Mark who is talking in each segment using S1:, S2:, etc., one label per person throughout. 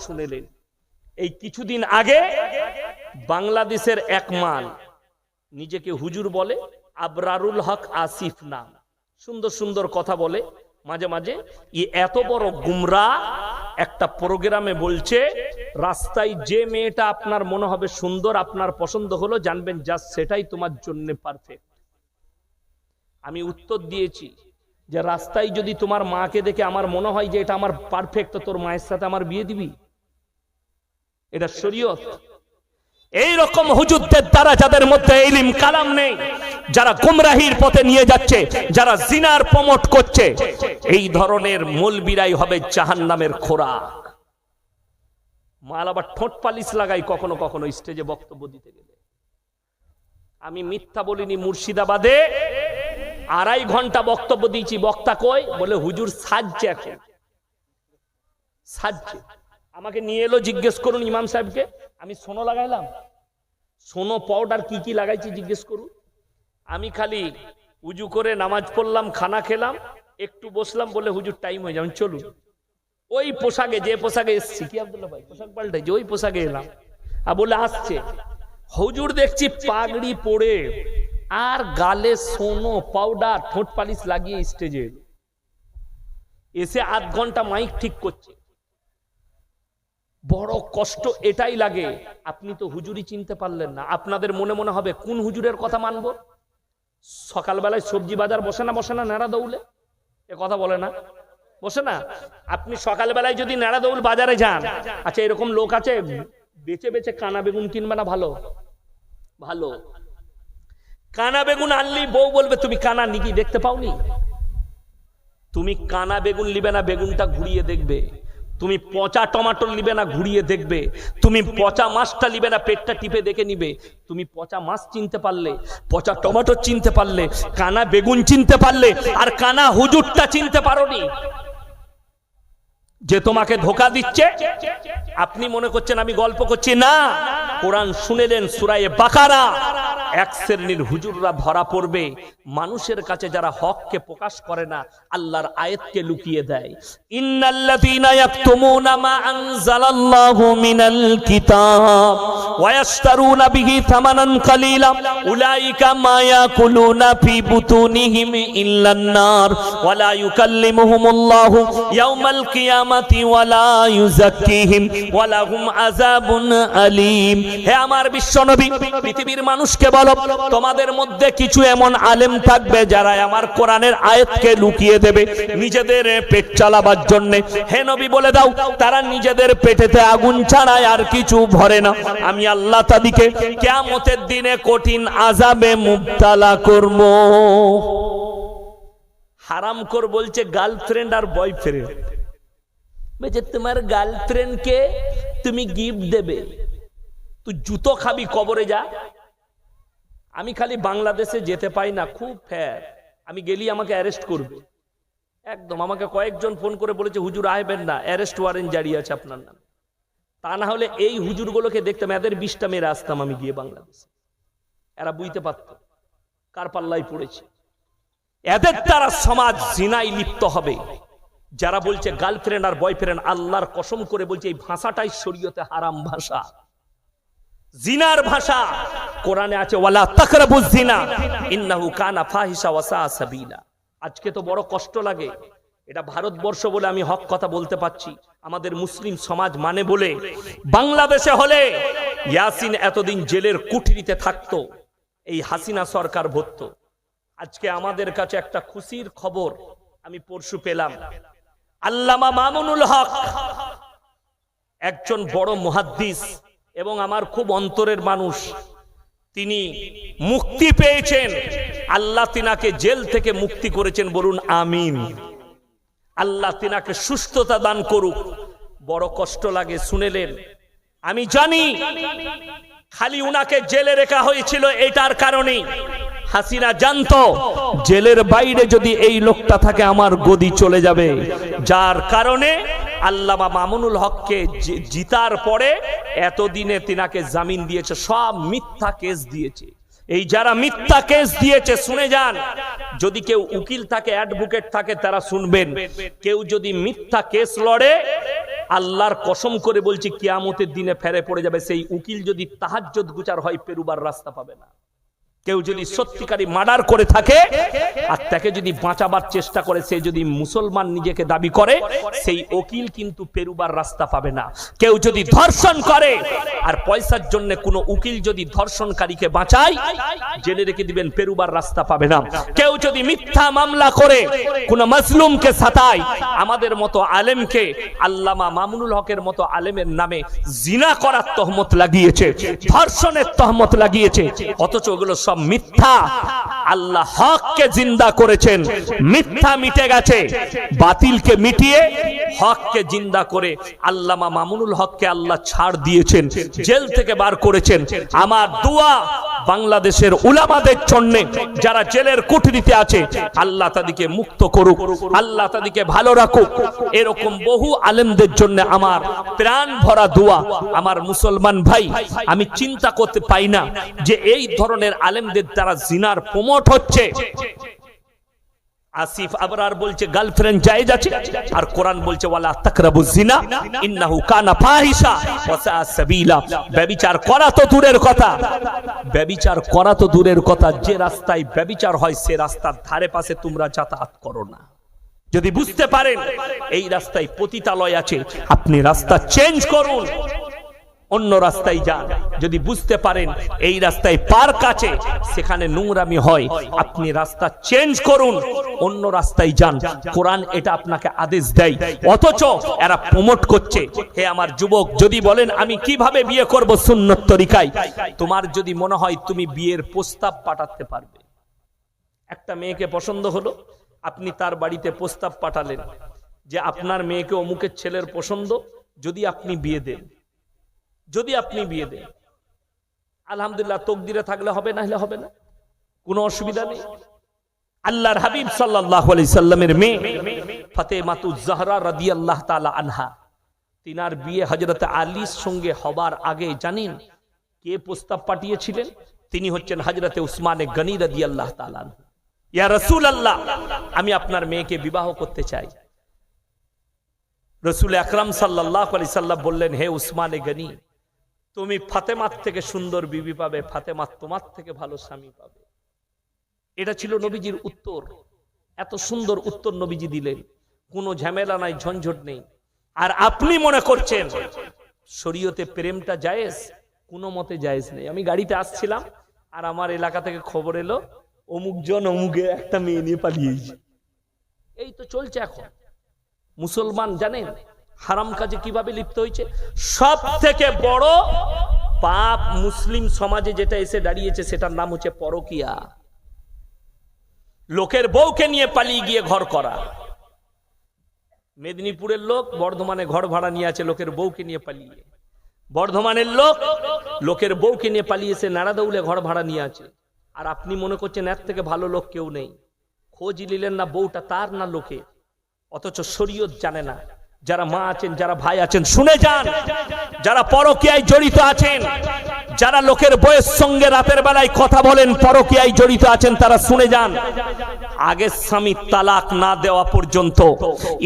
S1: শুনেলেন। এই কিছুদিন আগে বাংলাদেশের এক মান, নিজেকে হুজুর বলে, আবরারুল হক আসিফ নাম, সুন্দর সুন্দর কথা বলে মাঝে মাঝে, এত বড় গুমরা একটা প্রোগ্রামে বলছে রাস্তায় যে মেয়েটা আপনার মনে হবে সুন্দর, আপনার পছন্দ হলো, জানবেন জাস্ট সেটাই তোমার জন্য পারফেক্ট। আমি উত্তর দিয়েছি যে রাস্তায় যদি তোমার মাকে দেখে আমার মনে হয় যে এটা আমার পারফেক্ট, তো তোর মায়ের সাথে আমার বিয়ে দিবি? এটা শরীয়ত? এই রকম হুজুরদের দ্বারা যাদের মধ্যে ইলম কালাম নেই, যারা গুমরাহির পথে নিয়ে যাচ্ছে, যারা জিনার প্রমোট করছে, এই ধরনের মৌলবীরাই হবে জাহান্নামের খোরাক। মাল আবার ঠোঁট পালিশ লাগাই কখনো কখনো স্টেজে বক্তব্য দিতে গেলে। আমি মিথ্যা বলিনি, মুর্শিদাবাদে 2.5 ঘন্টা বক্তব্য দিয়েছি। বক্তা কই? বলে হুজুর সাজছে, এখন সাজছে। আমাকে নিয়ে এলো, জিজ্ঞেস করুন ইমাম সাহেবকে, আমি সোনো লাগাইলাম, সোনো পাউডার কি কি লাগাইছি জিজ্ঞেস করুন। আমি খালি উজু করে নামাজ পড়লাম, খানা খেলাম, একটু বসলাম, বলে হুজুর টাইম হয়ে যাবে, চলুন। ওই পোশাকে, যে পোশাকে এসছি, কি আব্দুল্লাহ ভাই পোশাক পাল্টাইছে, ওই পোশাকে এলাম। আর বলে আসছে হুজুর, দেখছি পাগড়ি পরে আর গালে সোনো পাউডার ঠোঁট পালিশ লাগিয়ে স্টেজে এসে 8 ঘন্টা মাইক ঠিক করছে। বড় কষ্ট এটাই লাগে, আপনি তো হুজুরই চিনতে পারলেন না। আপনাদের মনে মনে হবে কোন হুজুরের কথা মানবো? সকালবেলায় সবজি বাজার বসে না নেড়া দৌলে, এ কথা বলে না, বসে না? আপনি সকালবেলায় যদি নেড়া দৌল বাজারে যান, আচ্ছা এরকম লোক আছে বেচে বেচে কানা বেগুন কিনবে না? ভালো ভালো কানা বেগুন আনলি বউ বলবে তুমি কানা নিকি দেখতে পাওনি? তুমি কানা বেগুন নিবে না, বেগুনটা ঘুরিয়ে দেখবে। তুমি পচা টমাটো নিবে না, ঘুরিয়ে দেখবে। তুমি পচা মাছটা নিবে না, পেটটা টিপে দেখে নিবে। তুমি পচা মাছ চিনতে পারলে, পচা টমাটো চিনতে পারলে, কানা বেগুন চিনতে পারলে, আর কানা হুজুরটা চিনতে পারোনি। যে তোমাকে ধোকা দিচ্ছে, আপনি মনে করছেন আমি গল্প করছি, না। কোরআন শুনেলেন সূরা বাকারা, এক শ্রেণীর হুজুররা ধরা পড়বে মানুষের কাছে যারা হককে প্রকাশ করে না, আল্লাহর আয়াতকে লুকিয়ে দেয়। ইন্নাল্লাযীনা ইয়াকতুমুনা মা আনজালাল্লাহু মিনাল কিতাব ওয়া ইয়াশতারুনা বিহি থামানান কালীলা উলাইকা মা ইয়াকুলুনা ফি বুতুনিহিম ইল্লান নার ওয়া লা ইউকাল্লিমুহুমুল্লাহু ইয়াওমাল কিয়ামাতি ওয়া লা ইউযাক্কিহিম ওয়া লাহুম আযাবুন আলীম। হে আমার বিশ্বনবী, পৃথিবীর মানুষকে বলো, তোমাদের মধ্যে কিছু এমন আলেম থাকবে যারা আমার কোরআনের আয়াতকে লুকিয়ে দেবে নিজেদের পেট চালাবার জন্য। হে নবী বলে দাও, তারা নিজেদের পেটেতে আগুন ছাড়ায় আর কিছু ভরে না। আমি আল্লাহ তাদেরকে কিয়ামতের দিনে কঠিন আযাবে মুবতালা করব। হারামখোর বলছে গার্লফ্রেন্ড আর বয়ফ্রেন্ড, বলছে তোমার গার্লফ্রেন্ডকে তুমি গিফট দেবে, তুই জুতো খাবি কবরে যা। আমি খালি বাংলাদেশে যেতে পাই না, খুব ফ্যার, আমি গেলি আমাকে অ্যারেস্ট করবে একদম। আমাকে কয়েকজন ফোন করে বলেছে হুজুর আইবেন না, অ্যারেস্ট ওয়ারেন্ট জারি আছে আপনার নামে। তা না হলে এই হুজুরগুলোকে দেখতাম, এদের 20টা মেরে আসতাম আমি গিয়ে বাংলাদেশে। এরা বুঝতে পারত কার পাল্লাই পড়েছে। এদের দ্বারা সমাজ জিনায় লিপ্ত হবে। যারা বলছে গার্লফ্রেন্ড আর বয়ফ্রেন্ড, আল্লাহর কসম করে বলছে এই ভাষাটাই শরীয়তে হারাম ভাষা, জিনার ভাষা। কোরআনে আছে ওয়ালা তাকরাবুজ জিনা ইন্নাহু কানা ফাহিশা ওয়া সা সাবিলা। আজকে তো বড় কষ্ট লাগে, এটা ভারতবর্ষ বলে আমি হক কথা বলতে পারছি, আমাদের মুসলিম সমাজ মানে বলে। বাংলাদেশে হলে ইয়াসিন এতদিন জেলের কুঠরিতে থাকতো, এই হাসিনা সরকার ভরতো। আজকে আমাদের কাছে একটা খুশির খবর আমি পরশু পেলাম। আল্লামা মামুনুল হক একজন বড় মুহাদ্দিস এবং আমার খুব অন্তরের মানুষ, তিনি মুক্তি পেয়েছেন। আল্লাহ তিনাকে জেল থেকে মুক্তি করেছেন, বলুন আমিন। আল্লাহ তিনাকে সুস্থতা দান করুক। বড় কষ্ট লাগে শুনেলেন। আমি জানি খালি উনাকে জেলে রাখা হয়েছিল এটার কারণে। হাসিনা জানতো জেলের বাইরে যদি এই লোকটা থাকে আমার গদি চলে যাবে, যার কারণে আল্লামা মামুনুল হককে জিতার পরে এতদিনে তিনাকে জামিন দিয়েছে। সব মিথ্যা কেস দিয়েছে। এই যারা মিথ্যা কেস দিয়েছে শুনে যান, যদি কেউ উকিল থাকে, অ্যাডভোকেট থাকে, তারা শুনবেন। কেউ যদি মিথ্যা কেস লড়ে, আল্লাহর কসম করে বলছি কিয়ামতের দিনে ফেরে পড়ে যাবে। সেই উকিল যদি তাহাজ্জুদ গুজার হয় পেরুবার রাস্তা পাবে না। কেউ যদি সত্যিকারী মার্ডার করে থাকে আর তাকে যদি বাঁচাবার চেষ্টা করে, সে যদি মুসলমান নিজেকে দাবি করে, সেই উকিল কিন্তু পেরুবার রাস্তা পাবে না। কেউ যদি ধর্ষণ করে আর পয়সার জন্য কোনো উকিল যদি ধর্ষণকারীকে বাঁচায়, জেলে রেখে দিবেন, পেরুবার রাস্তা পাবে না। কেউ যদি মিথ্যা মামলা করে কোনো মাজলুমকে সাতায়, আমাদের মতো আলেমকে, আল্লামা মামুনুল হকের মতো আলেমের নামে জিনা করার তহমত লাগিয়েছে, ধর্ষণের তহমত লাগিয়েছে, অথচ ওগুলো সব মিথ্যা। আল্লাহ হককে জিন্দা করেছেন, মিথ্যা মিটে গেছে, বাতিলকে মিটিয়ে হককে জিন্দা করে আল্লামা মামুনুল হককে আল্লাহ ছাড় দিয়েছেন, জেল থেকে বার করেছেন। আমার দোয়া বাংলাদেশের উলামাদের জন্য, যারা জেলের কুঠরিতে আছে, আল্লাহ তাদেরকে মুক্ত করুক, আল্লাহ তাদেরকে ভালো রাখুক। এরকম বহু আলেমদের জন্য আমার প্রাণ ভরা দোয়া। আমার মুসলমান ভাই, আমি চিন্তা করতে পাই না যে এই ধরনের আলেমদের দ্বারা জিনার প্রমোট হচ্ছে। আসিফ আবরার বলছে গার্লফ্রেন্ড জায়েজ আছে, আর কোরআন বলছে ওয়ালা তাকরাবুজ জিনা ইন্নাহু কানা ফাহিশা ওয়া সা সাবিলা। ব্যভিচার করা তো দূরের কথা, ব্যভিচার করা তো দূরের কথা, যে রাস্তায় ব্যভিচার হয় সে রাস্তার ধারে পাশে তোমরা যাতায়াত করো না। যদি বুঝতে পারেন এই রাস্তায় পতিতালয় আছে, আপনি রাস্তা চেঞ্জ করুন, অন্য রাস্তায় যান। যদি বুঝতে পারেন এই রাস্তায় পার্ক আছে, সেখানে নোংরামি হয়, আপনি রাস্তা চেঞ্জ করুন, অন্য রাস্তায় যান। কোরআন এটা আপনাকে আদেশ দেয়, অথচ এরা প্রমোট করছে। হে আমার যুবক, যদি বলেন আমি কিভাবে বিয়ে করব সুন্নত তরিকায়, তোমার যদি মনে হয় তুমি বিয়ের প্রস্তাব পাঠাতে পারবে, একটা মেয়েকে পছন্দ হলো, আপনি তার বাড়িতে প্রস্তাব পাঠালেন যে আপনার মেয়েকে অমুকের ছেলের পছন্দ, যদি আপনি বিয়ে দেন, যদি আপনি বিয়ে দেন, আলহামদুলিল্লাহ, তকদিরে থাকলে হবে, না হলে হবে না, কোনো অসুবিধা নেই। আল্লাহর হাবিব সাল্লাল্লাহু আলাইহি সাল্লামের মেয়ে ফাতেমাতুজ জাহরা রাদিয়াল্লাহু তাআলা আনহা, তিনার বিয়ে হযরত আলীর সঙ্গে হবার আগে জানেন কে প্রস্তাব পাঠিয়েছিলেন? তিনি হচ্ছেন হযরত উসমানে গনি রাদিয়াল্লাহু তাআলা আনহু। ইয়া রাসূলুল্লাহ, আমি আপনার মেয়েকে বিবাহ করতে চাই। রাসূল আকরাম সাল্লাল্লাহু আলাইহি সাল্লাম বললেন, হে উসমানে গনি, তুমি ফাতেমার থেকে সুন্দর বিবি পাবে, ফাতেমা তোমার থেকে ভালো স্বামী পাবে। এটা ছিল নবীজির উত্তর। এত সুন্দর উত্তর নবীজি দিলেন, কোনো ঝামেলা নাই, ঝঞ্ঝট নেই। আর আপনি মনে করছেন শরীয়তে প্রেমটা জায়েজ? কোনো মতে জায়েজ নেই। আমি গাড়িতে আসছিলাম আর আমার এলাকা থেকে খবর এলো অমুক জন অমুকে একটা মেয়ে নিয়ে পালিয়েছে। এই তো চলছে এখন। মুসলমান জানেন হারাম কাজে কিভাবে লিপ্ত হয়েছে? সব থেকে বড় পাপ মুসলিম সমাজে যেটা এসে দাঁড়িয়েছে সেটার নাম হচ্ছে পরকিয়া। লোকের বউকে নিয়ে পালিয়ে গিয়ে ঘর করা। মেদিনীপুরের লোক বর্ধমানে ঘর ভাড়া নিয়ে আছে লোকের বউকে নিয়ে পালিয়ে। বর্ধমানের লোক লোকের বউকে নিয়ে পালিয়েছে, নাড়াদৌলে ঘর ভাড়া নিয়ে আছে। আর আপনি মনে করছেন এর থেকে ভালো লোক কেউ নেই। খোঁজ নিলেন না বউটা তার না লোকে, অথচ শরীয়ত জানে না। যারা মা আছেন, যারা ভাই আছেন, শুনে যান। যারা পরকীয়ায় জড়িত আছেন, যারা লোকের বউয়ের সঙ্গে রাতের বেলায় কথা বলেন, পরকীয়ায় জড়িত আছেন, তারা শুনে যান। আগে স্বামী তালাক না দেওয়া পর্যন্ত,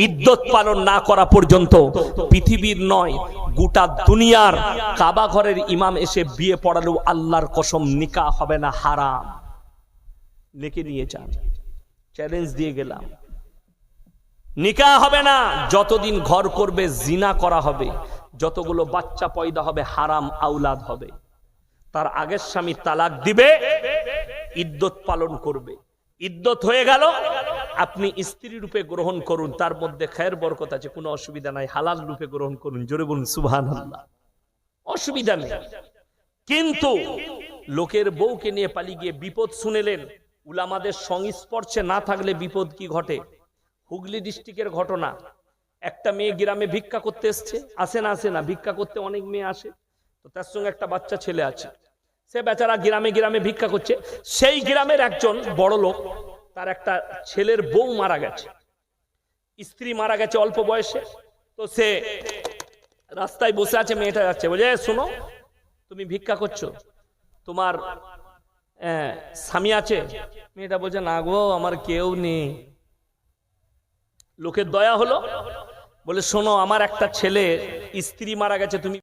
S1: ইদ্যত পালন না করা পর্যন্ত, পৃথিবীর নয় গোটা দুনিয়ার কাবা ঘরের ইমাম এসে বিয়ে পড়ালেও আল্লাহর কসম নিকাহ হবে না, হারাম। লিখে নিয়ে যান, চ্যালেঞ্জ দিয়ে গেলাম। নিকাহ হবে না যতদিন ঘর করবে, জিনা করা হবে, যতগুলো বাচ্চা পয়দা হবে হারাম আওলাদ হবে। তার আগের স্বামী তালাক দিবে, ইদ্যত পালন করবে। ইদ্যত হয়ে গেল, আপনি স্ত্রী রূপে গ্রহণ করুন, তার মধ্যে খায়ের বরকত আছে, কোনো অসুবিধা নাই। হালাল রূপে গ্রহণ করুন, জোরে বলুন সুবহানাল্লাহ, অসুবিধা নেই। কিন্তু লোকের বউকে নিয়ে পালিয়ে গিয়ে বিপদ শুনেলেন। উলামাদের সংস্পর্শে না থাকলে বিপদ কি ঘটে? হুগলি ডিস্ট্রিক্টের ঘটনা। একটা মেয়ে গ্রামে ভিক্ষা করতে এসছে, আসে না ভিক্ষা করতে অনেক মেয়ে আসে, তো তার সঙ্গে একটা বাচ্চা ছেলে আছে। সে বেচারা গ্রামে গ্রামে ভিক্ষা করছে। সেই গ্রামের একজন বড় লোক, তার একটা ছেলের বউ মারা গেছে, স্ত্রী মারা গেছে অল্প বয়সে। তো সে রাস্তায় বসে আছে, মেয়েটা যাচ্ছে, বলে শোনো, তুমি ভিক্ষা করছো, তোমার স্বামী আছে? মেয়েটা বলছে না গো, আমার কেউ নেই। লোকের দয়া হলো, বলে শোনো, আমার একটা ছেলে স্ত্রী মারা গেছে, তুমি